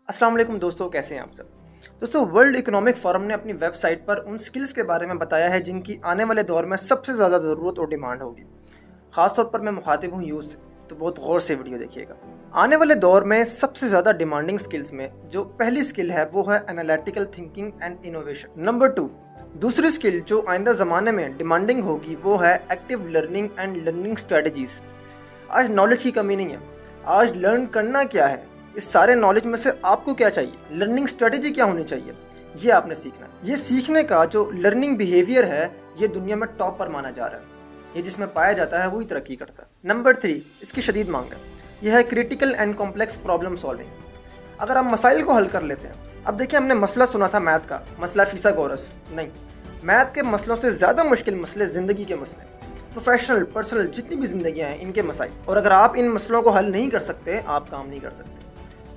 अस्सलाम वालेकुम दोस्तों, कैसे हैं आप सब। दोस्तों, वर्ल्ड इकोनॉमिक फोरम ने अपनी वेबसाइट पर उन स्किल्स के बारे में बताया है जिनकी आने वाले दौर में सबसे ज़्यादा ज़रूरत और डिमांड होगी। ख़ासतौर पर मैं मुखातिब हूँ यूथ से, तो बहुत गौर से वीडियो देखिएगा। आने वाले दौर में सबसे ज़्यादा डिमांडिंग स्किल्स में जो पहली स्किल है वो है analytical thinking and innovation. Number 2, दूसरी स्किल जो आइंदा ज़माने में डिमांडिंग होगी वो है active learning and learning strategies. आज नॉलेज की कमी नहीं है, आज लर्न करना क्या है, इस सारे नॉलेज में से आपको क्या चाहिए, लर्निंग स्ट्रेटजी क्या होनी चाहिए, ये आपने सीखना है। ये सीखने का जो लर्निंग बिहेवियर है ये दुनिया में टॉप पर माना जा रहा है। ये जिसमें पाया जाता है वही तरक्की करता है। नंबर 3, इसकी शदीद मांग है, यह है critical and complex problem solving. अगर आप मसाइल को हल कर लेते हैं, अब देखिए हमने मसला सुना था मैथ का, मसला फिसागोरस नहीं, मैथ के मसलों से ज़्यादा मुश्किल मसले ज़िंदगी के मसले, प्रोफेशनल पर्सनल जितनी भी ज़िंदगियाँ हैं इनके मसाइल। और अगर आप इन मसलों को हल नहीं कर सकते आप काम नहीं कर सकते।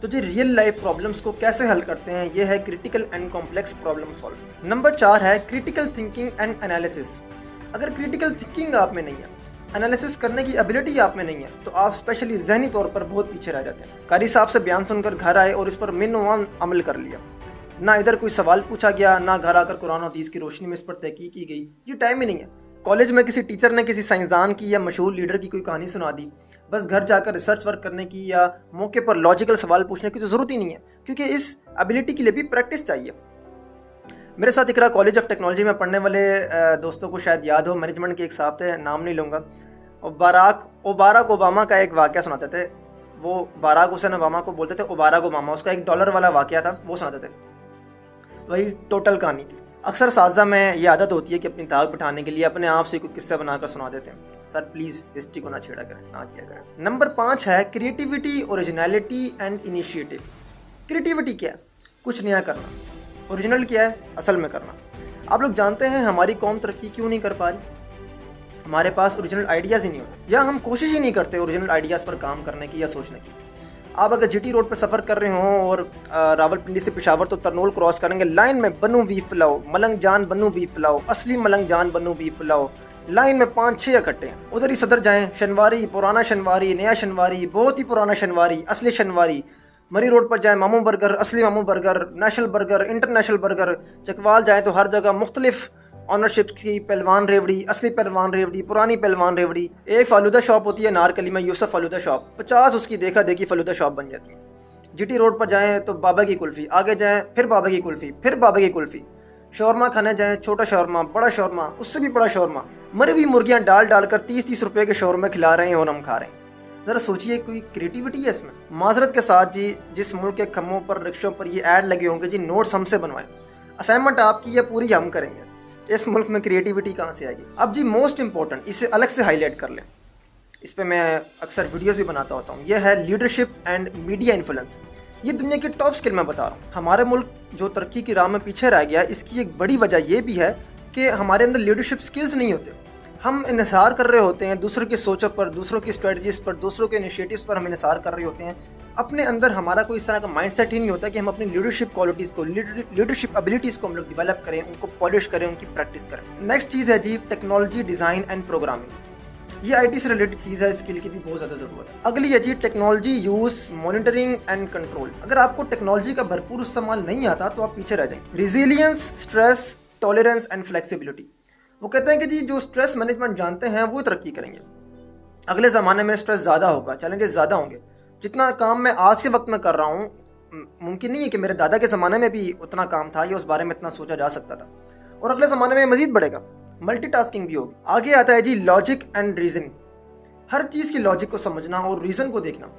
तो जी रियल लाइफ प्रॉब्लम्स को कैसे हल करते हैं, ये है critical and complex problem solving. Number 4 है क्रिटिकल थिंकिंग एंड एनालिसिस। अगर क्रिटिकल थिंकिंग आप में नहीं है, एनालिसिस करने की एबिलिटी आप में नहीं है, तो आप स्पेशली ज़हनी तौर पर बहुत पीछे रह जाते हैं। कारी साहब से बयान सुनकर घर आए और इस पर मिनवान अमल कर लिया, ना इधर कोई सवाल पूछा गया, ना घर आकर कुरान और हदीस की रोशनी में इस पर तहकीक की गई। ये टाइम ही नहीं है। कॉलेज में किसी टीचर ने किसी साइंसदान की या मशहूर लीडर की कोई कहानी सुना दी, बस घर जाकर रिसर्च वर्क करने की या मौके पर लॉजिकल सवाल पूछने की तो ज़रूरत ही नहीं है, क्योंकि इस एबिलिटी के लिए भी प्रैक्टिस चाहिए। मेरे साथ इकरा कॉलेज ऑफ टेक्नोलॉजी में पढ़ने वाले दोस्तों को शायद याद हो, मैनेजमेंट के एक साहब थे, नाम नहीं लूँगा, और बाराक ओबामा का एक वाक़या सुनाते थे। वो बाराक हुसैन ओबामा को बोलते थे ओबाराक ओबामा, उसका $1 वाला वाक़या था, वो सुनाते थे। वही टोटल कहानी थी। अक्सर साजा में ये आदत होती है कि अपनी ताक बिठाने के लिए अपने आप से कोई किस्सा बनाकर सुना देते हैं। सर प्लीज़ हिस्ट्री को ना छेड़ा करें, ना किया करें। नंबर 5 है creativity, originality and initiative. Creativity क्या है? कुछ नया करना। ओरिजिनल क्या है? असल में करना। आप लोग जानते हैं हमारी कौम तरक्की क्यों नहीं कर पा रही? हमारे पास ओरिजिनल आइडियाज़ ही नहीं होते, या हम कोशिश ही नहीं करते ओरिजिनल आइडियाज़ पर काम करने की या सोचने की। आप अगर जीटी रोड पर सफ़र कर रहे हों और रावलपिंडी से पेशावर तो तरनोल क्रॉस करेंगे, लाइन में बनू बीफ पिलाओ, मलंग जान बनू बीफ पिलाओ, असली मलंग जान बनू बीफ पिलाओ, लाइन में 5-6 इकट्ठे हैं। उधर ही सदर जाएं, शनवारी, पुराना शनवारी, नया शनवारी, बहुत ही पुराना शनवारी, असली शनवारी। मरी रोड पर जाएं, मामू बर्गर, असली मामू burger, national burger, international burger. Chakwal जाएँ तो हर जगह मुख्तलिफ ऑनरशिप की पहलवान रेवड़ी, असली पहलवान रेवड़ी, पुरानी पहलवान रेवड़ी। एक फालूदा शॉप होती है नारकली में, यूसुफ फालूदा शॉप, 50 उसकी देखा देखी फालूदा शॉप बन जाती है। जीटी रोड पर जाएं तो बाबा की कुल्फ़ी, आगे जाएं फिर बाबा की कुल्फ़ी, फिर बाबा की कुल्फ़ी। शौरमा खाने जाएं, छोटा शौरमा, बड़ा शौरमा, उससे भी बड़ा शौरमा। मरी हुई मुर्गियाँ डाल कर 30-30 रुपये के शौरमे खिला रहे हैं और हम खा रहे हैं। ज़रा सोचिए कोई क्रिएटिविटी है इसमें? माजरत के साथ जी, जिस मुल्क के खम्मों पर, रिक्शों पर ये ऐड लगे होंगे जी नोट्स हमसे बनवाएं, असाइनमेंट आपकी ये पूरी हम करेंगे, इस मुल्क में क्रिएटिविटी कहाँ से आएगी? अब जी मोस्ट इंपॉर्टेंट, इसे अलग से हाईलाइट कर लें, इस पे मैं अक्सर वीडियोस भी बनाता होता हूँ, यह है लीडरशिप एंड मीडिया इन्फ्लुएंस। ये दुनिया की टॉप स्किल मैं बता रहा हूँ। हमारे मुल्क जो तरक्की की राह में पीछे रह गया, इसकी एक बड़ी वजह यह भी है कि हमारे अंदर लीडरशिप स्किल्स नहीं होते। हम इन्हिसार कर रहे होते हैं दूसरों की सोचों पर, दूसरों की स्ट्रेटजीज़ पर, दूसरों के इनिशिएटिव्स पर हम इन्हिसार कर रहे होते हैं। अपने अंदर हमारा कोई इस तरह का माइंडसेट ही नहीं होता कि हम अपनी लीडरशिप क्वालिटीज़ को, लीडरशिप एबिलिटीज़ को हम लोग डेवलप करें, उनको पॉलिश करें, उनकी प्रैक्टिस करें। नेक्स्ट चीज़ है जी टेक्नोलॉजी, डिज़ाइन एंड प्रोग्रामिंग। ये आईटी से रिलेटेड चीज़ है, स्किल की भी बहुत ज़्यादा ज़रूरत है। अगली है जी technology use, monitoring and control. अगर आपको टेक्नोलॉजी का भरपूर इस्तेमाल नहीं आता तो आप पीछे रह जाएंगे। Resilience, stress, tolerance and flexibility. वो कहते हैं कि जी जो स्ट्रेस मैनेजमेंट जानते हैं वो तरक्की करेंगे। अगले ज़माने में स्ट्रेस ज़्यादा होगा, चैलेंजेस ज़्यादा होंगे। जितना काम मैं आज के वक्त में कर रहा हूँ, मुमकिन नहीं है कि मेरे दादा के ज़माने में भी उतना काम था या उस बारे में इतना सोचा जा सकता था, और अगले ज़माने में मज़ीद बढ़ेगा, मल्टीटास्किंग भी होगी। आगे आता है जी लॉजिक एंड रीज़न। हर चीज़ की लॉजिक को समझना और रीज़न को देखना।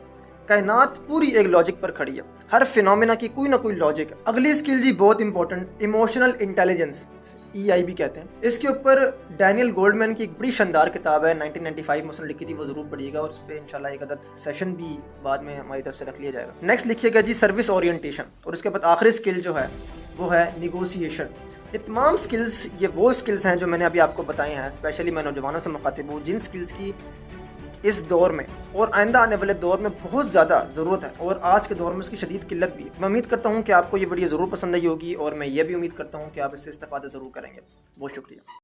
कायनात पूरी एक लॉजिक पर खड़ी है, हर फिनोमेना की कोई ना कोई लॉजिक है। अगली स्किल जी बहुत इंपॉर्टेंट, इमोशनल इंटेलिजेंस, EIB कहते हैं। इसके ऊपर डैनियल गोल्डमैन की एक बड़ी शानदार किताब है, 1995 में उसने लिखी थी, वो ज़रूर पढ़िएगा, और उस पर इंशाल्लाह एक अदद सेशन भी बाद में हमारी तरफ से रख लिया जाएगा। नेक्स्ट लिखिएगा जी सर्विस ओरिएंटेशन, और उसके बाद आखिरी स्किल जो है वो है निगोसिएशन। ये तमाम स्किल्स, ये वो स्किल्स हैं जो मैंने अभी आपको बताए हैं। स्पेशली मैं नौजवानों से मुखातिब हूँ जिन स्किल्स की इस दौर में और आइंदा आने वाले दौर में बहुत ज़्यादा ज़रूरत है, और आज के दौर में उसकी शदीद किल्लत भी है। मैं उम्मीद करता हूँ कि आपको ये वीडियो ज़रूर पसंद आई होगी, और मैं ये भी उम्मीद करता हूँ कि आप इससे इस्तेफादा ज़रूर करेंगे। बहुत शुक्रिया।